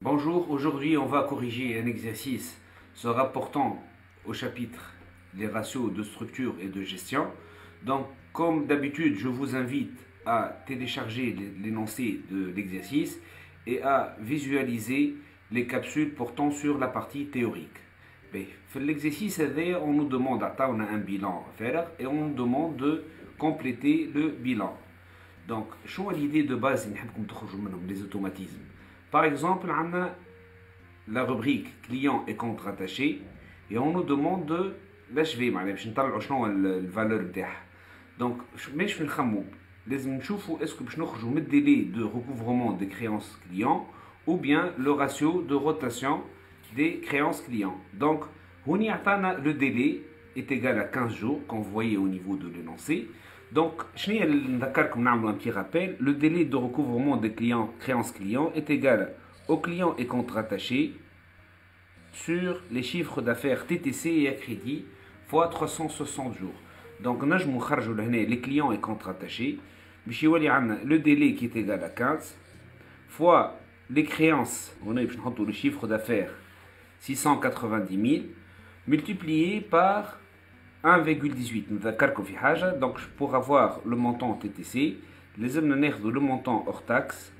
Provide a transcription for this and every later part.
Bonjour, aujourd'hui on va corriger un exercice se rapportant au chapitre les ratios de structure et de gestion. Donc comme d'habitude, je vous invite à télécharger l'énoncé de l'exercice et à visualiser les capsules portant sur la partie théorique. L'exercice, on nous demande on a un bilan à faire et on nous demande de compléter le bilan. Donc, quelle est l'idée de base les automatismes? Par exemple, on a la rubrique client et compte rattaché et on nous demande de l'achever, la valeur نتاعها. Donc, مش نخمو لازم نشوفوا est-ce que باش نخرجوا من délai de recouvrement des créances clients ou bien le ratio de rotation des créances clients. Donc, le délai est égal à 15 jours, qu'on voyait au niveau de l'énoncé. Donc, un petit rappel, le délai de recouvrement des créances clients est égal au client et compte rattaché sur les chiffres d'affaires TTC et à crédit fois 360 jours. Donc, les clients et compte rattachés, le délai qui est égal à 15 fois les créances, on a le chiffre d'affaires 690 000 multiplié par 1,18. Donc pour avoir le montant TTC, les hommes le montant hors taxe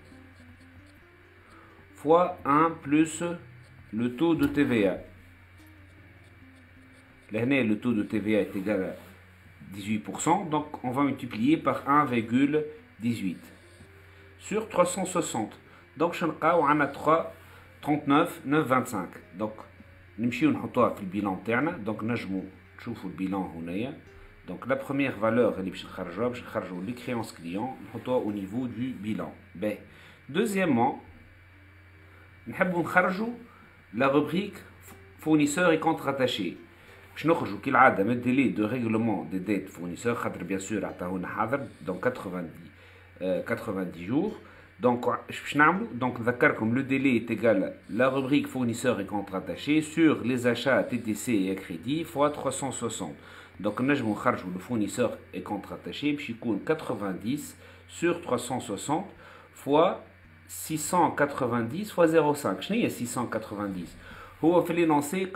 fois 1 plus le taux de TVA. L'année, le taux de TVA est égal à 18%, donc on va multiplier par 1,18 sur 360. Donc on a 39 925. Donc نمشيو نحطوها في البيلان تاعنا. دونك نجمو تشوفوا البيلان هنايا. دونك لا بروميير فالور اللي باش نخرجوا لي كريونس كليون نحطوها au niveau du bilan. باهي. Deuxièmement, نحبوا نخرجوا la rubrique fournisseurs et comptes rattachés. باش نخرجوا كالعاده من délai de règlement des dettes fournisseurs خاطر bien sûr عطاونا حاضر donc 90 jours. Donc, le délai est égal à la rubrique fournisseurs et comptes rattachés sur les achats TTC et à crédit fois 360. Donc, nous avons le fournisseur et comptes rattachés, puis 90 sur 360 fois 690 fois 0,5. Je n'ai 690. Au fait l'énoncé,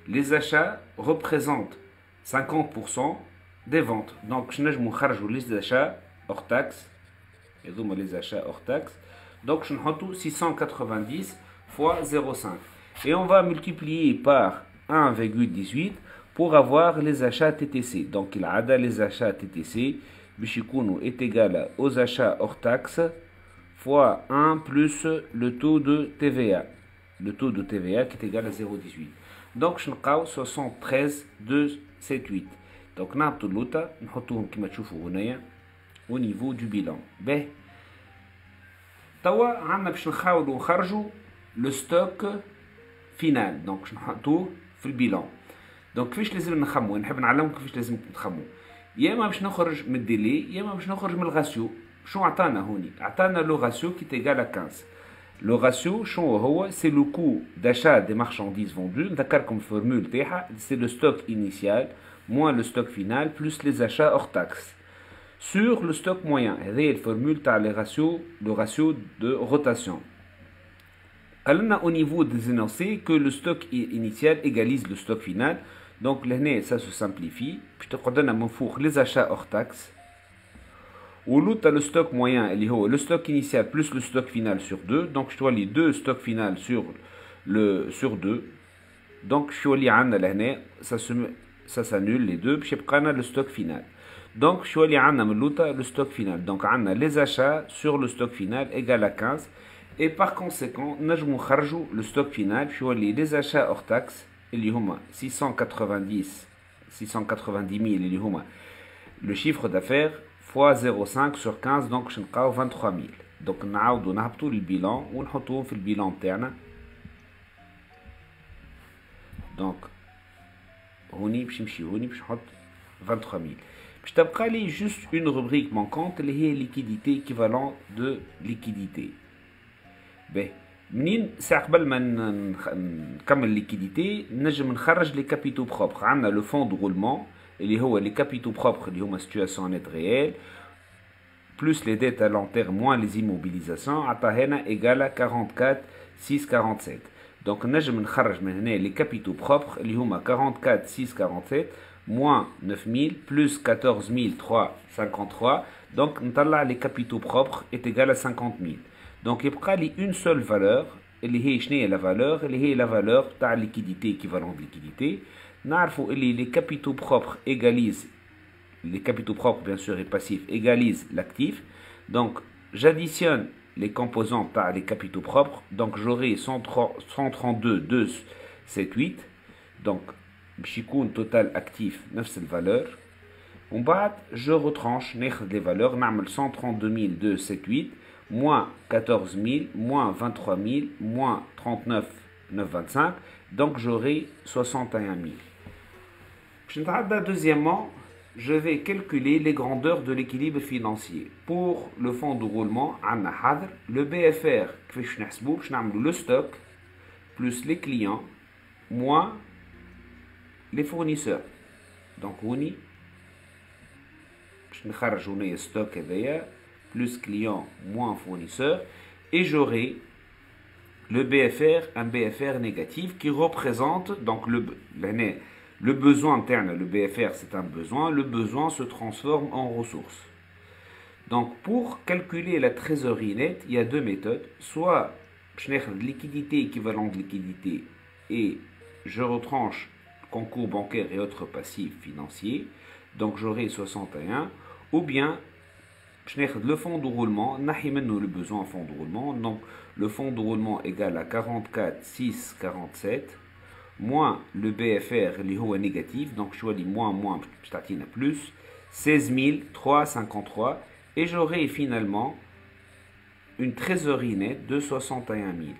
les achats représentent 50% des ventes. Donc, nous avons les achats hors taxe. Et donc les achats hors taxe. Donc je vais 690 fois 0,5. Et on va multiplier par 1,18 pour avoir les achats TTC. Donc il a les achats TTC est égal aux achats hors taxe fois 1 plus le taux de TVA. Le taux de TVA qui est égal à 0,18. Donc je vais 73 278. Donc nous avons au niveau du bilan. Ben, توا عندنا باش نحاولوا نخرجوا le stock final. Donc باش نحطوه في البيلان. دونك كيفاش لازم نخمو؟ نحب نعلمكم كيفاش لازم تخمو. يا اما باش نخرج من الديلي يا اما باش نخرج من الغاسيو. شو عطانا هوني؟ عطانا لو غاسيو qui est égal à 15. Le ratio شنو هو؟ c'est le coût d'achat des marchandises vendues. نذكركم الفورمول تاعها c'est le stock initial moins le stock final plus les achats hors taxe. Sur le stock moyen, c'est la formule le ratio de rotation. Alors, au niveau des énoncés, que le stock initial égalise le stock final. Donc, là, ça se simplifie. Puis, je te donne les achats hors taxe. Ou l'autre, le stock moyen, le stock initial plus le stock final sur 2. Donc, je dois les deux stocks final sur 2. Donc, je suis allé ça s'annule les deux. Puis, je prends le stock final. Donc, je suis allé le stock final. Donc, on a les achats sur le stock final égal à 15. Et par conséquent, nous avons le stock final. Je suis allé les achats hors taxe. Il y a 690 000. Le chiffre d'affaires fois 0,5 sur 15. Donc, je n'ai 23 000. Donc, nous avons le bilan. On a le bilan interne. Donc, on y a 23 000. Je t'ai juste une rubrique manquante, les liquidités équivalent de liquidité. Ben, قبل ما نكمل liquidité, نجم نخرج les capitaux propres. عندنا le fonds de roulement اللي هو les capitaux propres اللي هما situation nette réelle plus les dettes à long terme moins les immobilisations, عطاهنا égale 44 647. Donc نجم نخرج من هنا les capitaux propres اللي هما 44 647 moins 9000 plus 14 353. Donc نطلع les capitaux propres est égal à 50 000. Donc يبقى لي une seule valeur اللي هي شنو هي la valeur اللي هي la valeur تاع liquidité équivalent de liquidité. نعرفوا اللي les capitaux propres égalisent les capitaux propres bien sûr et passifs égalisent l'actif. Donc j'additionne les composants par les capitaux propres. Donc j'aurai 132 2 7 8. Donc بشيكون total actif نفس الvaleur. ومن بعد je retranche ناخذ les valeurs نعمل 132 2 7 8 moins 14 000 moins 23 000 moins 39 925. Donc j'aurai 61 000. Deuxièmement, je vais calculer les grandeurs de l'équilibre financier. Pour le fonds de roulement, le BFR, le stock, plus les clients, moins les fournisseurs. Donc, on y stock plus clients, moins fournisseurs. Et j'aurai le BFR, un BFR négatif qui représente donc le besoin interne. Le BFR c'est un besoin, le besoin se transforme en ressources. Donc pour calculer la trésorerie nette, il y a deux méthodes. Soit je n'ai liquidité équivalent de liquidité et je retranche concours bancaire et autres passifs financiers, donc j'aurai 61, ou bien je n'ai le fonds de roulement, le besoin en fonds de roulement, donc le fonds de roulement égal à 44 6 47 moins le BFR اللي هو négatif, donc je choisis moins plus 16 353 et j'aurai finalement une trésorerie nette de 61 000.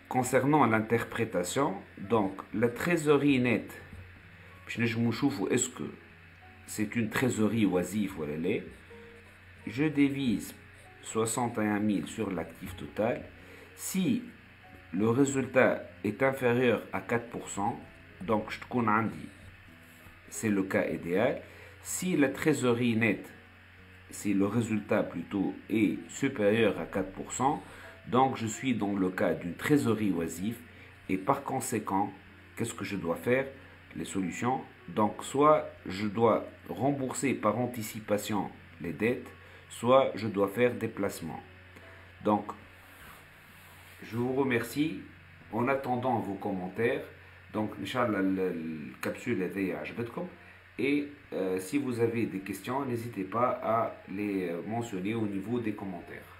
Concernant l'interprétation, donc la trésorerie nette, est-ce que c'est une trésorerie oisive ou elle est? Je divise 61 000 sur l'actif total. Si le résultat est inférieur à 4%, donc je te connais, c'est le cas idéal. Si la trésorerie nette, si le résultat plutôt est supérieur à 4%, donc je suis dans le cas d'une trésorerie oisive et par conséquent, qu'est-ce que je dois faire? Les solutions, donc soit je dois rembourser par anticipation les dettes, soit je dois faire des placements. Donc, je vous remercie en attendant vos commentaires. Donc, Inch'Allah, la capsule est عجبتكم. Et si vous avez des questions, n'hésitez pas à les mentionner au niveau des commentaires.